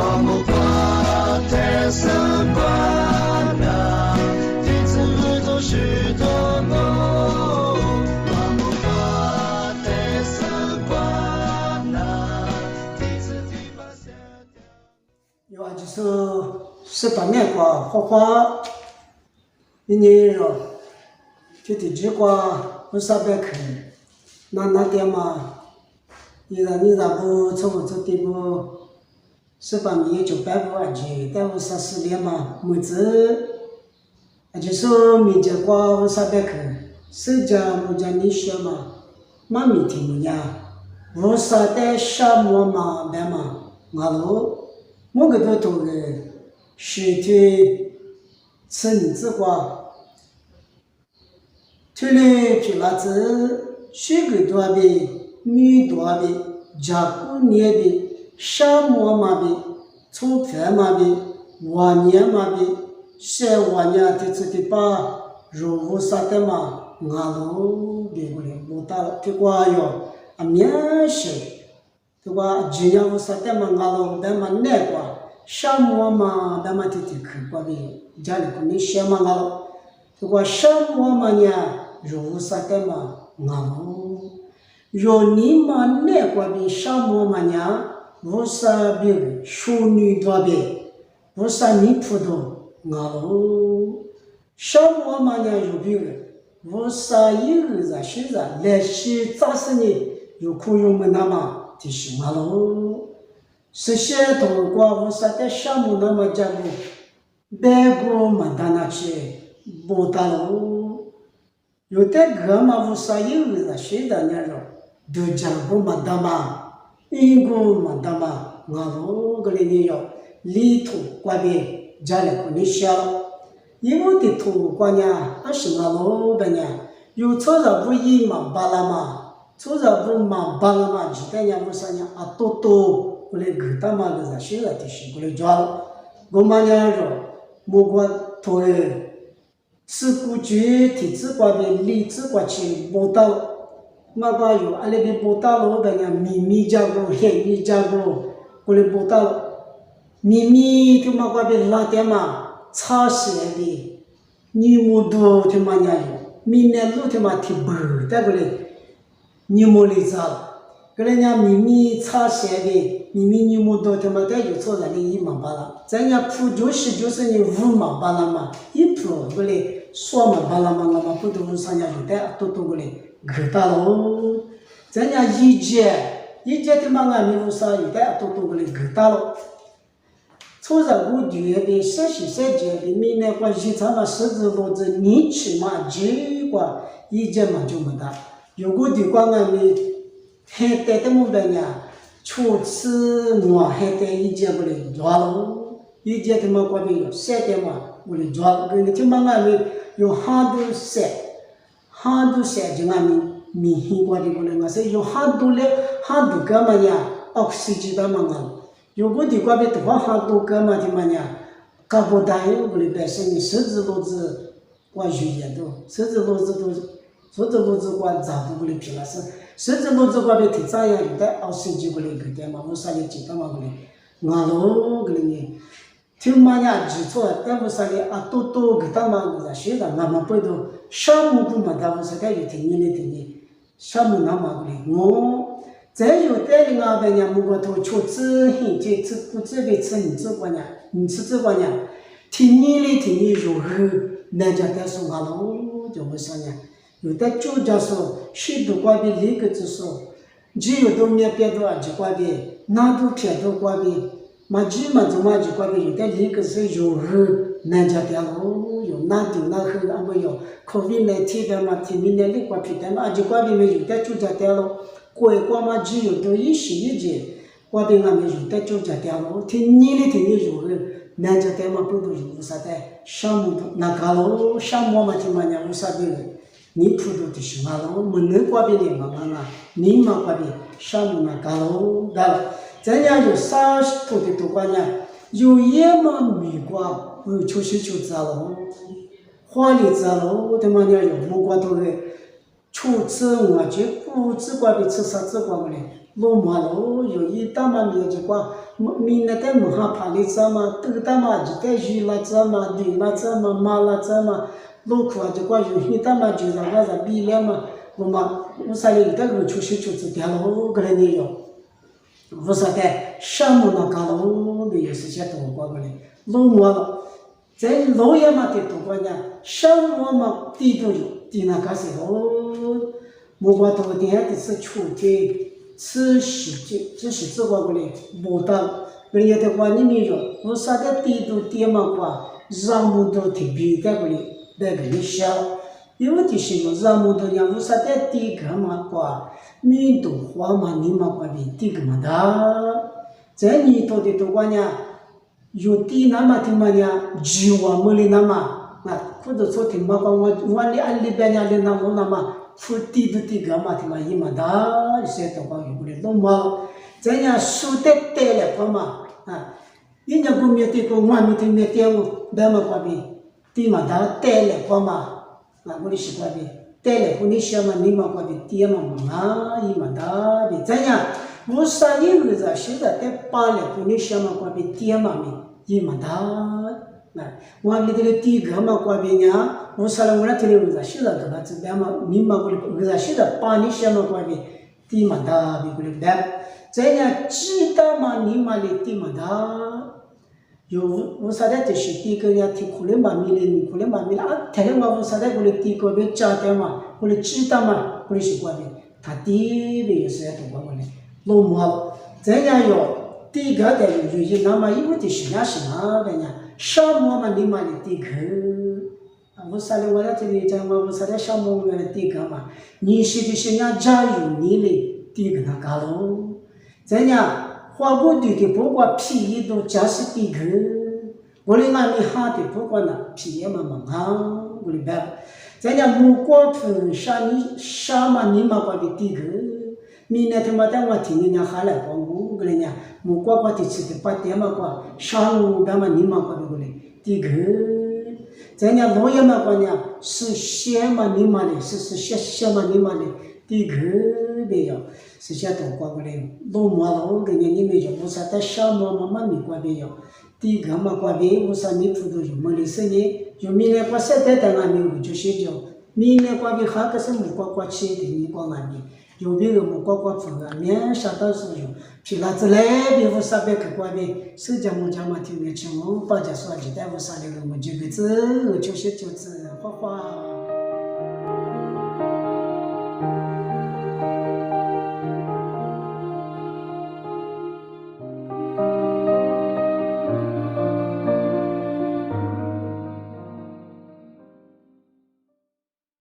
落木花太色光亮，第次合作许多梦。落木花太色光亮，第次地方下掉。有啊，就是18年qua花花，一年了，就地区qua500克，那点嘛，你咋不凑合凑地不？18年900多万斤，但54年嘛，每次，就是每家qua500克，谁家每家你说嘛，妈咪听不呀？50代沙漠嘛，白嘛，俺喽。我个都懂的，是推橙子瓜，推了就那子，水果多的，米多的，加工业的，沙漠嘛的，葱片嘛的，瓦年嘛的，山瓦年的这的把肉啥的嘛，俺都别不了，不打了，这瓜哟，面食。对吧？只要是在嘛，俺老在嘛难过，沙漠嘛，在嘛天天去过的，家里可能什么俺老，对吧？沙漠嘛呢，如啥的嘛，俺老，若你嘛难过的沙漠嘛呢，无啥别淑女多的，无啥你普通，俺老，沙漠嘛呢有别个，无啥一个人现在来些咋是呢？有苦有么那嘛。提醒俺喽，这些通过无啥的项目那么讲的，别个没到那去，不到喽。有的个嘛无啥有人现在那种，都讲不没到嘛，英国没到嘛，俺喽个里要里头挂的家里可能小，有的通过呢，还是俺喽的呢，有操作不一嘛，巴拉嘛。做着不忙巴了嘛，几代年不啥年啊，多过来给他妈个啥学了的是过来抓了，我妈娘说，莫管头嘞，自古绝体制瓜的理智瓜去报道，嘛个有阿那边报道了，的呢秘密加过，黑密加过，过来报道，秘密他妈个边拉点嘛，查起来的，你莫多他妈娘有，明年路他妈提不带过来。你莫理查了，个人家秘密查写的，秘密你莫到他妈带就错人的1万八了，咱家铺就是你5万八了嘛，一铺过来3万八了嘛，我们不都上家就带都过来给他喽，咱家一节他妈俺没有啥有带都过来给他喽，错着我觉得30节的明年关系他妈10字多字，你起码结果一节嘛就没得。如果地方俺们还带的么的呢，初次我还带一节过来抓喽，一节他妈过来有3点嘛，过来抓，跟你他妈俺们有很多山就俺们明显过来过来，我说有很多干嘛呢？oxygen的嘛俺，如果地方的话很多干嘛的嘛呢？搞不大有过来百姓的10字多字，我语言都10字多字都。说这路子关咋不过来评了是，甚至路子关的提咋样有的20几过来给点嘛，我啥也记得嘛过来，俺喽过来呢，听嘛呀记错，但不啥的啊多给他嘛个啥学的，俺们不都项目部嘛，他们是该有听你，项目那嘛过来，我再有带领俺们呢，我头出资很这不这个吃你这关呢，你吃这关呢，听你如何，人家再说俺喽就没啥呢。有的就叫说许多瓜的那个就说，只有都面别多就瓜的，那都偏多瓜的，嘛就嘛就瓜的，有的那个是如何人家的喽，有那丢那喝啊没有，口味来提的嘛，提明年的瓜皮的嘛，就瓜的没有的就叫的喽，瓜嘛只有都一时一节，瓜的俺们有的就叫的喽，听你如何，人家的嘛不都有啥的，项目那个喽，项目嘛听嘛呢无啥的。你普通的是嘛喽，没能挂别的嘛嘛，你嘛挂别项目那干喽，干了，咱家有30多的多关呢，有也嘛没挂，我就是知道喽，花里知道喽，他妈娘有木瓜多的，初次我就不只挂别吃啥子挂过来，罗马罗有一大嘛没有就光，明那在门下爬的这嘛，都大嘛就在鱼啦这嘛，牛啦这嘛，马啦这嘛，路苦啊就光有一大嘛就让个在比了嘛，我啥里在个出去就是掉了个人有，我说的项目那搞了没有时间多过个嘞，罗马了，在老爷嘛的多过呢，项目嘛地都有，地那个时候。我把头点的是秋天，是这个过来，不到，人家的话你没有，我啥的地都点嘛话，让我都特别的过来，那个你小，有的时候让我都让我啥的地干嘛话，你都花嘛你嘛话的地干嘛的，在你到的话呢，有地那么的嘛呢，就我们的那么，啊，或者说的嘛话我的安里边的那么。富地都地个嘛，他妈一嘛大，些都讲有不哩弄嘛，咱家树得得了个嘛啊，人家不面对个，我面对面对我，那么个比地嘛大得了个嘛啊，我哩习惯比得了个你想嘛，你嘛个比地嘛嘛一嘛大比，咱家我啥一个子现在得扒了个你想嘛个比地嘛比一嘛大。我们这里地个嘛，过边呀，我说了我那这里为啥现在这个这边嘛，你嘛过来为啥现在把你些嘛过边地嘛大比过来的，这样知道嘛你嘛的地嘛大，有我啥的就是地个呀，地过来嘛米嘞，你过来嘛米啦，啊，台湾嘛我啥的过来地过边家的嘛，过来知道嘛，过来是过边，他地边有啥都过来，老毛，这样有地个的有些那么因为就是那是那个呀。沙漠嘛，你嘛的地壳，啊，我啥的我在这里讲嘛，我啥的沙漠的地壳嘛，你是的是人家有你的地壳那搞喽，这样花过地的不管皮都加是地壳，我的那里哈的不管那皮嘛嘛哈，我的白，这样木瓜土沙嘛你嘛管的地壳。明年他妈的我听人家喊来帮我个人家，木瓜瓜的吃的把点嘛瓜，上午干嘛你嘛瓜的过来，这个，咱家老爷嘛瓜呢是先嘛你嘛的，是先嘛你嘛的，这个没有，是些都瓜过来，老毛老个人你没有，我啥在上嘛嘛没瓜没有，这个嘛瓜没，我啥没土都有么的是呢，有明年瓜现在的俺们就是叫，明年瓜没还个是木瓜吃的，你瓜俺们。有别个木瓜瓜风啊，面啥都是有，皮拉子来别无啥别个瓜的，手家木家嘛听没清，把家说几代无啥的个木就个子，就是花花。